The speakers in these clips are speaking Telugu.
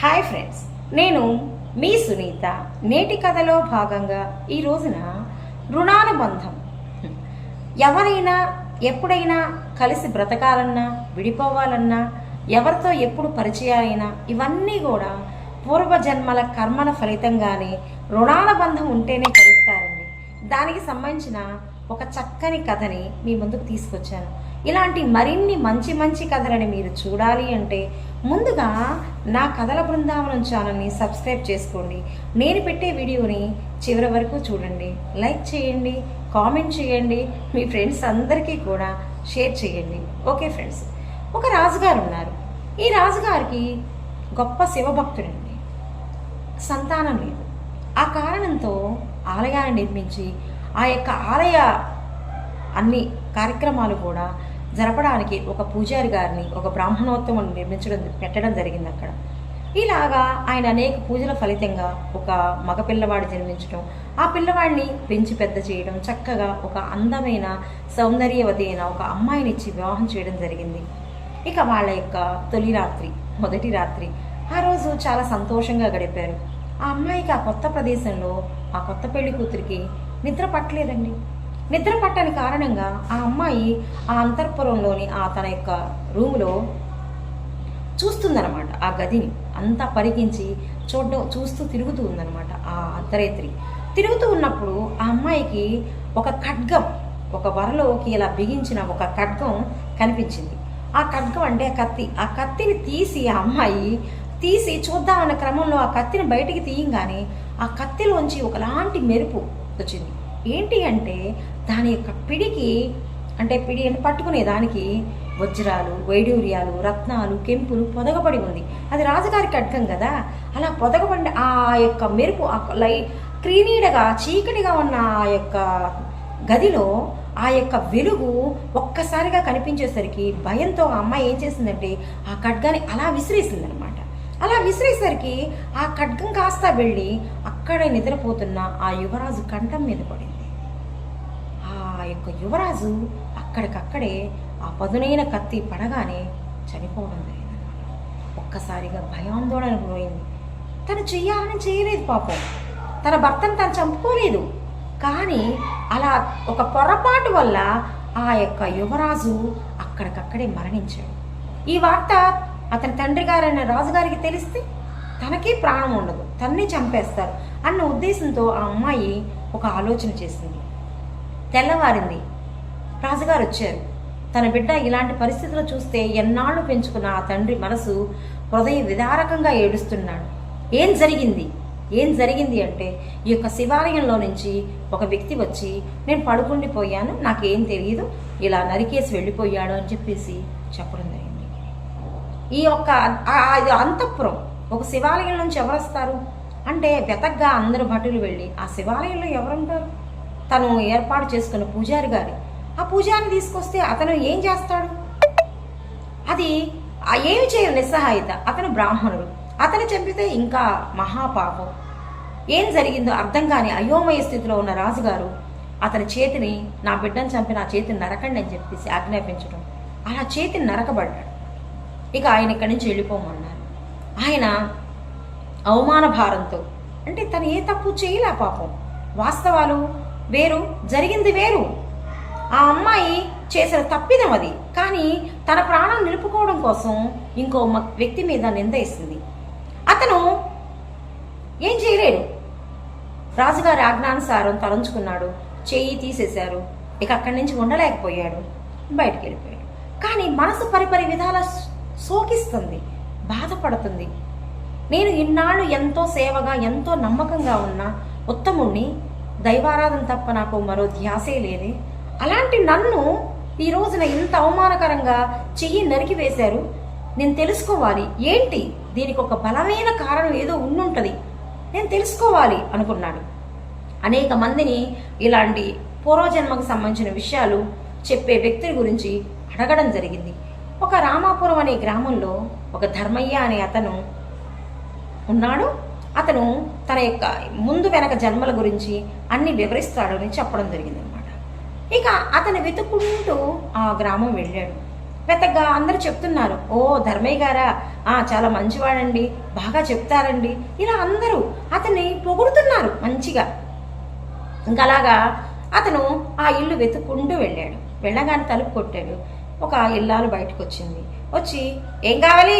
హాయ్ ఫ్రెండ్స్, నేను మీ సునీత. నేటి కథలో భాగంగా ఈ రోజున రుణానుబంధం. ఎవరైనా ఎప్పుడైనా కలిసి బ్రతకాలన్నా, విడిపోవాలన్నా, ఎవరితో ఎప్పుడు పరిచయాలైనా ఇవన్నీ కూడా పూర్వజన్మల కర్మల ఫలితంగానే రుణానుబంధం ఉంటేనే కలుస్తారండి. దానికి సంబంధించిన ఒక చక్కని కథని మీ ముందుకు తీసుకొచ్చాను. ఇలాంటి మరిన్ని మంచి మంచి కథలని మీరు చూడాలి అంటే ముందుగా నా కథల బృందావనం ఛానల్ని సబ్స్క్రైబ్ చేసుకోండి. నేను పెట్టే వీడియోని చివరి వరకు చూడండి, లైక్ చేయండి, కామెంట్ చేయండి, మీ ఫ్రెండ్స్ అందరికీ కూడా షేర్ చేయండి. ఓకే ఫ్రెండ్స్, ఒక రాజుగారు ఉన్నారు. ఈ రాజుగారికి గొప్ప శివభక్తుడండి. సంతానం లేదు. ఆ కారణంతో ఆలయాన్ని నిర్మించి ఆ యొక్క ఆలయ అన్ని కార్యక్రమాలు కూడా జరపడానికి ఒక పూజారి గారిని, ఒక బ్రాహ్మణోత్తముని పెట్టడం జరిగింది అక్కడ. ఇలాగా ఆయన అనేక పూజల ఫలితంగా ఒక మగ పిల్లవాడు జన్మించడం, ఆ పిల్లవాడిని పెంచి పెద్ద చేయడం, చక్కగా ఒక అందమైన సౌందర్యవతి అయిన ఒక అమ్మాయినిచ్చి వివాహం చేయడం జరిగింది. ఇక వాళ్ళ యొక్క తొలి రాత్రి, మొదటి రాత్రి ఆ రోజు చాలా సంతోషంగా గడిపారు. ఆ అమ్మాయికి ఆ కొత్త ప్రదేశంలో, ఆ కొత్త పెళ్లి కూతురికి నిద్ర పట్టలేదండి. నిద్ర పట్టని కారణంగా ఆ అమ్మాయి ఆ అంతఃపురంలోని తన యొక్క రూములో చూస్తుందన్నమాట. ఆ గదిని అంతా పరికించి చూస్తూ తిరుగుతూ ఉందన్నమాట. ఆ అర్ధరాత్రి తిరుగుతూ ఉన్నప్పుడు ఆ అమ్మాయికి ఒక ఖడ్గం, ఒక వరలోకి ఇలా బిగించిన ఒక ఖడ్గం కనిపించింది. ఆ ఖడ్గం అంటే కత్తి. ఆ కత్తిని తీసి ఆ అమ్మాయి చూద్దామన్న క్రమంలో ఆ కత్తిని బయటికి తీయంగానే ఆ కత్తిలోంచి ఒకలాంటి మెరుపు వచ్చింది. ఏంటి అంటే దాని యొక్క పిడికి, అంటే పిడి అంటే పట్టుకునే దానికి వజ్రాలు, వైడూర్యాలు, రత్నాలు, కెంపులు పొదగబడి ఉంది. అది రాజుగారి ఖడ్గం కదా. అలా పొదగబడి ఆ యొక్క మెరుపు క్రీనీడగా చీకటిగా ఉన్న ఆ యొక్క గదిలో ఆ యొక్క వెలుగు ఒక్కసారిగా కనిపించేసరికి భయంతో ఆ అమ్మాయి ఏం చేసిందంటే ఆ ఖడ్గాన్ని అలా విసిరేసిందనమాట. అలా విసిరేసరికి ఆ ఖడ్గం కాస్త వెళ్ళి అక్కడే నిద్రపోతున్న ఆ యువరాజు కంఠం మీద పడింది. ఆ యొక్క యువరాజు అక్కడికక్కడే ఆ పదునైన కత్తి పడగానే చనిపోవడం జరిగిందనమాట. ఒక్కసారిగా భయాందోళన పోయింది. తను చెయ్యాలని చేయలేదు పాపం. తన భర్తను తను చంపుకోలేదు. కానీ అలా ఒక పొరపాటు వల్ల ఆ యొక్క యువరాజు అక్కడికక్కడే మరణించాడు. ఈ వార్త అతని తండ్రి గారైన రాజుగారికి తెలిస్తే తనకి ప్రాణం ఉండదు, తన్ని చంపేస్తారు అన్న ఉద్దేశంతో ఆ అమ్మాయి ఒక ఆలోచన చేసింది. తెల్లవారింది. రాజుగారు వచ్చారు. తన బిడ్డ ఇలాంటి పరిస్థితులు చూస్తే ఎన్నాళ్ళు పెంచుకున్న ఆ తండ్రి మనసు హృదయ విదారకంగా ఏడుస్తున్నాడు. ఏం జరిగింది అంటే ఈ యొక్క శివాలయంలో నుంచి ఒక వ్యక్తి వచ్చి నేను పడుకుండిపోయాను, నాకేం తెలియదు, ఇలా నరికేసి వెళ్ళిపోయాడు అని చెప్పేసి చెప్పడం జరిగింది. ఈ యొక్క అంతఃపురం ఒక శివాలయం నుంచి ఎవరు వస్తారు అంటే వెతగ్గా అందరు భటులు వెళ్ళి ఆ శివాలయంలో ఎవరుంటారు? తను ఏర్పాటు చేసుకున్న పూజారి గారి. ఆ పూజారిని తీసుకొస్తే అతను ఏం చేస్తాడు? అది ఏమి చేయరు, నిస్సహాయత. అతను బ్రాహ్మణుడు. అతను చంపితే ఇంకా మహాపాపం. ఏం జరిగిందో అర్థం కాని అయోమయ స్థితిలో ఉన్న రాజుగారు అతని చేతిని, నా బిడ్డను చంపి నా చేతిని నరకండి అని చెప్పేసి ఆజ్ఞాపించడం. అలా చేతిని నరకబడ్డాడు. ఇక ఆయన ఇక్కడి నుంచి వెళ్ళిపోమన్నారు. ఆయన అవమాన భారంతో, అంటే తను ఏ తప్పు చేయలే పాపం. వాస్తవాలు వేరు, జరిగింది వేరు. ఆ అమ్మాయి చేసిన తప్పిదం అది. కానీ తన ప్రాణం నిలుపుకోవడం కోసం ఇంకో వ్యక్తి మీద నింద వేసింది. అతను ఏం చేయలేడు. రాజుగారి ఆజ్ఞానుసారం తలంచుకున్నాడు, చెయ్యి తీసేశారు. ఇక అక్కడి నుంచి ఉండలేకపోయాడు, బయటికి వెళ్ళిపోయాడు. కానీ మనసు పరిపరి విధాల శోకిస్తుంది, బాధపడుతుంది. నేను ఇన్నాళ్ళు ఎంతో సేవగా, ఎంతో నమ్మకంగా ఉన్న ఉత్తముణ్ణి, దైవారాధన తప్ప నాకు మరో ధ్యాసే లేదే. అలాంటి నన్ను ఈ రోజున ఇంత అవమానకరంగా చెయ్యి నరికి వేశారు. నేను తెలుసుకోవాలి, ఏంటి దీనికి ఒక బలమైన కారణం ఏదో ఉండుంటది, నేను తెలుసుకోవాలి అనుకున్నాడు. అనేక మందిని ఇలాంటి పూర్వజన్మకు సంబంధించిన విషయాలు చెప్పే వ్యక్తుల గురించి అడగడం జరిగింది. ఒక రామాపురం అనే గ్రామంలో ఒక ధర్మయ్య అనే అతను ఉన్నాడు. అతను తన యొక్క ముందు వెనక జన్మల గురించి అన్ని వివరిస్తాడు అని చెప్పడం జరిగిందనమాట. ఇక అతను వెతుక్కుంటూ ఆ గ్రామం వెళ్ళాడు. వెతగ్గా అందరూ చెప్తున్నారు, ఓ ధర్మయ్య గారా, చాలా మంచివాడండి, బాగా చెప్తారండి, ఇలా అందరూ అతన్ని పొగుడుతున్నారు మంచిగా. ఇంకా అలాగా అతను ఆ ఇల్లు వెతుక్కుంటూ వెళ్ళాడు. వెళ్ళగానే తలుపు కొట్టాడు. ఒక ఇల్లాలు బయటకు వచ్చింది. వచ్చి ఏం కావాలి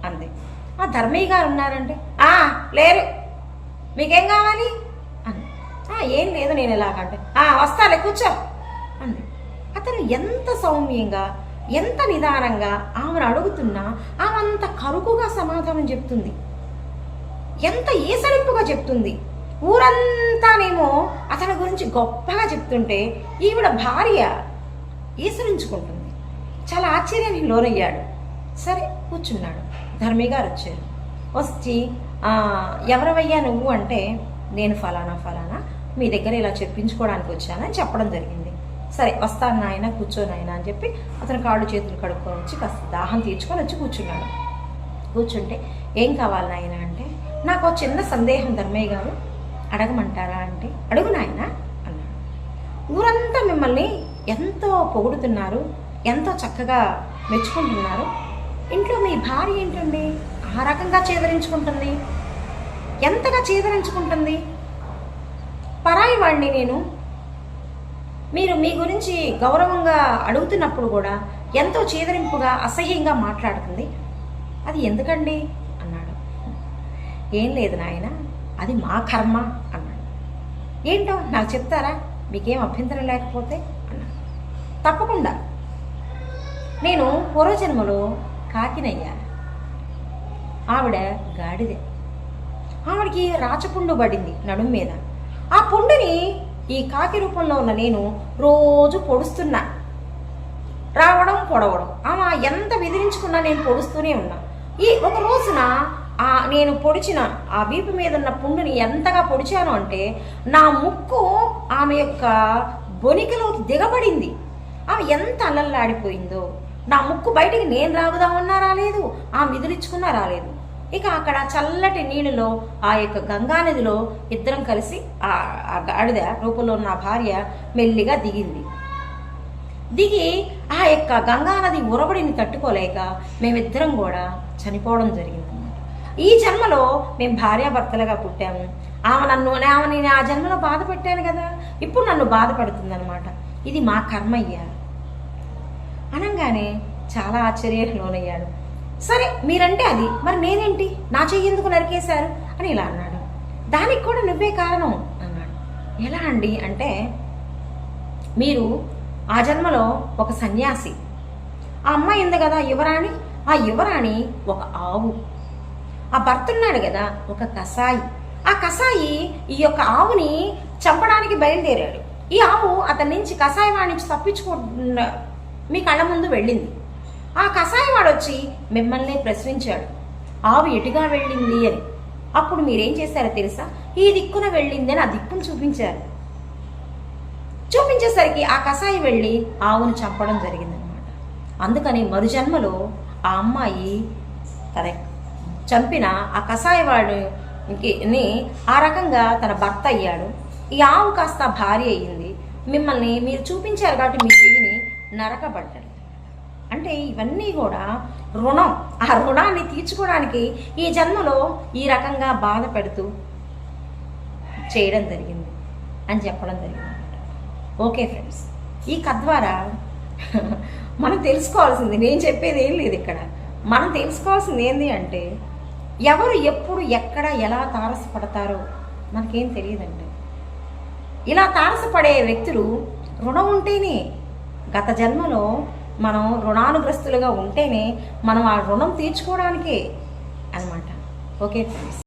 అంది. ఆ ధర్మయ్య గారు ఉన్నారంటే లేరు, మీకేం కావాలి అంది. ఏం లేదు, నేను ఎలాగంటే వస్తాలే కూర్చో అంది. అతను ఎంత సౌమ్యంగా ఎంత నిదానంగా ఆమెను అడుగుతున్నా ఆమె అంత కరుకుగా సమాధానం చెప్తుంది, ఎంత ఈసడింపుగా చెప్తుంది. ఊరంతానేమో అతని గురించి గొప్పగా చెప్తుంటే ఈవిడ భార్య ఈసరించుకుంటుంది. చాలా ఆశ్చర్యానికి లోనయ్యాడు. సరే కూర్చున్నాడు. ధర్మయ్య గారు వచ్చారు. వచ్చి ఎవరవయ్యా నువ్వు అంటే, నేను ఫలానా ఫలానా మీ దగ్గర ఇలా చెప్పించుకోవడానికి వచ్చానని చెప్పడం జరిగింది. సరే వస్తాను నాయన, కూర్చోను ఆయన అని చెప్పి అతను కాళ్ళు చేతులు కడుక్కొని వచ్చి కాస్త దాహం తీర్చుకొని వచ్చి కూర్చున్నాడు. కూర్చుంటే ఏం కావాలి నాయన అంటే, నాకు చిన్న సందేహం ధర్మయ్య గారు, అడగమంటారా అంటే, అడుగు నాయన అన్నాడు. ఊరంతా మిమ్మల్ని ఎంతో పొగుడుతున్నారు, ఎంతో చక్కగా మెచ్చుకుంటున్నారు. ఇంట్లో మీ భార్య ఏంటండి ఆ రకంగా చేదరించుకుంటుంది, ఎంతగా చేదరించుకుంటుంది? పరాయి వాడిని నేను, మీరు మీ గురించి గౌరవంగా అడుగుతున్నప్పుడు కూడా ఎంతో చేదరింపుగా అసహ్యంగా మాట్లాడుతుంది, అది ఎందుకండి అన్నాడు. ఏం లేదు నాయన, అది మా కర్మ అన్నాడు. ఏంటో నాకు చెప్తారా, మీకేం అభ్యంతరం లేకపోతే అన్నాడు. తప్పకుండా, నేను పూర్వజన్మలో కాకినయ్యా, ఆవిడ గాడిదే. ఆవిడకి రాచపుండు పడింది నడుము మీద. ఆ పుండుని ఈ కాకి రూపంలో ఉన్న నేను రోజు పొడుస్తున్నా, రావడం పొడవడం. ఆమె ఎంత బెదిరించుకున్నా నేను పొడుస్తూనే ఉన్నా. ఈ ఒక రోజున నేను పొడిచిన ఆ వీపు మీద ఉన్న పుండుని ఎంతగా పొడిచాను అంటే నా ముక్కు ఆమె యొక్క బొనికలోకి దిగబడింది. ఆమె ఎంత అల్లల్లాడిపోయిందో. నా ముక్కు బయటికి నేను రాగుదామన్నా రాలేదు, ఆమె విదిలించుకున్నా రాలేదు. ఇక అక్కడ చల్లటి నీళ్ళలో ఆ యొక్క గంగానదిలో ఇద్దరం కలిసి ఆ గాడిద రూపంలో ఉన్న భార్య మెల్లిగా దిగింది. దిగి ఆ యొక్క గంగానది ఉరబడిని తట్టుకోలేక మేమిద్దరం కూడా చనిపోవడం జరిగిందన్నమాట. ఈ జన్మలో మేము భార్యాభర్తలుగా పుట్టాము. ఆమెని ఆ జన్మలో బాధ పెట్టాను కదా, ఇప్పుడు నన్ను బాధపడుతుందన్నమాట. ఇది మా కర్మయ్య అనగానే చాలా ఆశ్చర్యానికి లోనయ్యాడు. సరే మీరంటే అది, మరి నేనేంటి, నా చెయ్యి ఎందుకు నరికేశారు అని ఇలా అన్నాడు. దానికి కూడా నువ్వే కారణం అన్నాడు. ఎలా అండి అంటే, మీరు ఆ జన్మలో ఒక సన్యాసి, ఆ అమ్మాయి ఉంది కదా యువరాణి, ఆ యువరాణి ఒక ఆవు, ఆ భర్త ఉన్నాడు కదా ఒక కసాయి. ఆ కసాయి ఈ యొక్క ఆవుని చంపడానికి బయలుదేరాడు. ఈ ఆవు అతని నుంచి కసాయి వాడి నుంచి తప్పించుకుంటున్న మీ కళ్ళ ముందు వెళ్ళింది. ఆ కసాయివాడు వచ్చి మిమ్మల్ని ప్రశ్నించాడు, ఆవు ఎటుగా వెళ్ళింది అని. అప్పుడు మీరేం చేశారో తెలుసా, ఈ దిక్కున వెళ్ళింది అని ఆ దిక్కును చూపించారు. చూపించేసరికి ఆ కసాయి వెళ్ళి ఆవును చంపడం జరిగిందనమాట. అందుకని మరుజన్మలో ఆ అమ్మాయి తన చంపిన ఆ కసాయివాడిని ఆ రకంగా తన భర్త అయ్యాడు. ఈ ఆవు కాస్త భార్య అయ్యింది. మిమ్మల్ని మీరు చూపించారు కాబట్టి మీ చెయ్యిని నరకబడ్డాడు. అంటే ఇవన్నీ కూడా రుణం, ఆ రుణాన్ని తీర్చుకోవడానికి ఈ జన్మలో ఈ రకంగా బాధ పెడుతూ చేయడం జరిగింది అని చెప్పడం జరిగింది. ఓకే ఫ్రెండ్స్, ఈ కథ ద్వారా మనం తెలుసుకోవాల్సింది, నేను చెప్పేది ఏం లేదు ఇక్కడ, మనం తెలుసుకోవాల్సింది ఏంటి అంటే, ఎవరు ఎప్పుడు ఎక్కడ ఎలా తారసపడతారో మనకేం తెలియదండి. ఇలా తారసపడే వ్యక్తులు రుణం ఉంటేనే, గత జన్మలో మనం రుణానుగ్రస్తులుగా ఉంటేనే మనం ఆ రుణం తీర్చుకోవడానికే అన్నమాట. Okay friends.